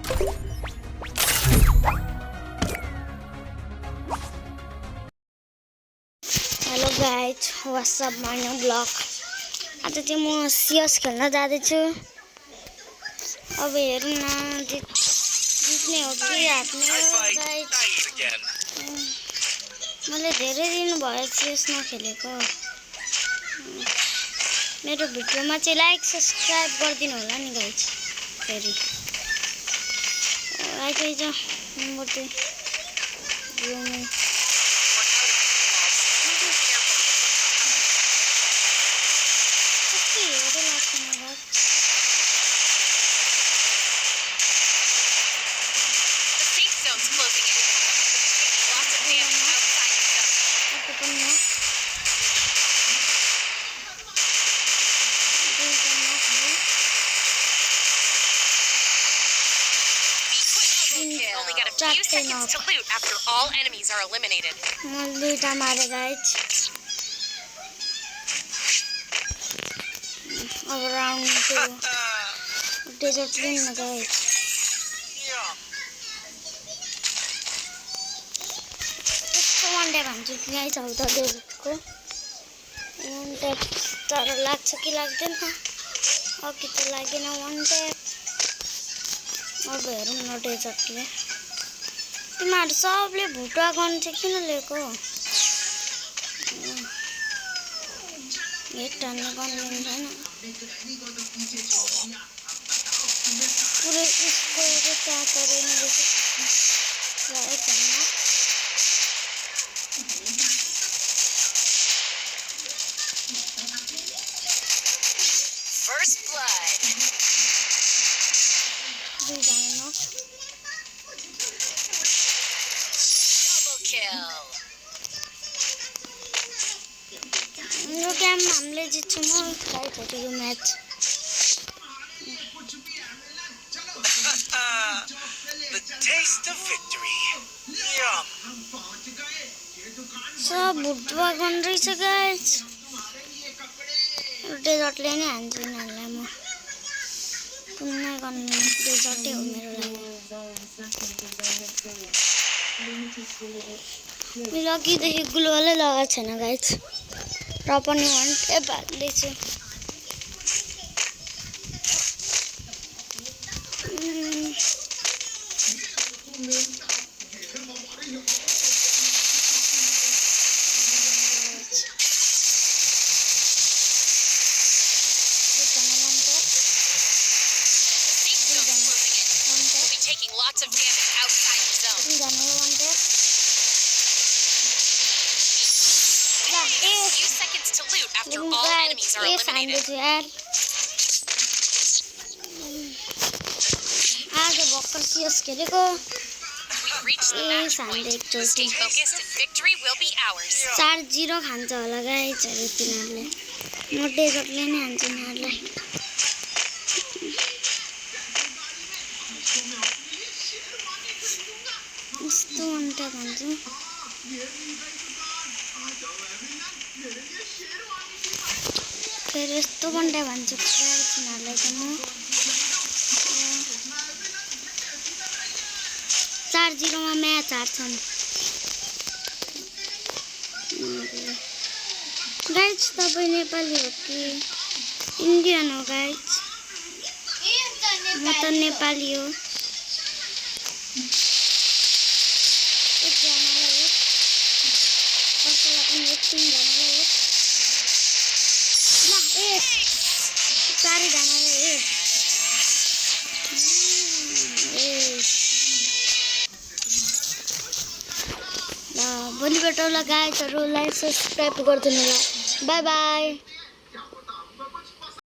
Hello guys, what's up morning blog. आज चाहिँ म सिएस खेल्न जाँदैछु। अब हेरौँ न जित्ने हो कि हार्ने हो गाइज। मैले धेरै दिन भयो सिएस नखेलेको। मेरो भिडियोमा चाहिँ लाइक सब्सक्राइब गरिदिनु होला नि गाइज। फेरि eyes number 2 Only got a few seconds to loot after all enemies are eliminated. Loot हमारे guys. Around to desert ring guys. It's one day भन्छु कि guys आउँछ desert को. One day तर लाग्छ कि लाग्दैन? अघि त लागेन one day. अब हेरौँ न डेजर्टले। तिमीहरू सबले भुटुवा गन चाहिँ किन लिएको? हेड हान्ने गन लिँदैन। पुरै उसको चाट गरेन रहेछ। First blood. Double kill. यो गेम हामीले जित्छौँ म गाइस यो match. The taste of victory. Yum. सब भुटुवा गन रहेछ गाइस। डेजर्टले नै हान्छु यिनीहरूलाई म। कुनै गर्नु डेजर्टै हो मेरो लागि। मैले अघिदेखि ग्लोवालै लगाएको छैन गाइस। र पनि वान tap हाल्दैछु। Taking lots of damage outside the zone. A few seconds to loot after all enemies are eliminated. आज भर्खर सिएस खेलेको। We've reached the match point. Stay focused and victory will be ours. 4-0 खान्छ होला guys तिनीहरूले। म डेजर्टले नै हान्छु यिनीहरूलाई। यस्तो अन्त भन्छु। फेरि यस्तो बन्टा भन्छु तिनीहरूलाई त म। 4-0 मा म्याच हार्छन्। गाइस तपाईँ नेपाली हो कि इन्डियन हो गाइस? म त नेपाली हो। भोलिबाट गाइजहरूलाई सब्सक्राइब गरिदिनु होला। By by.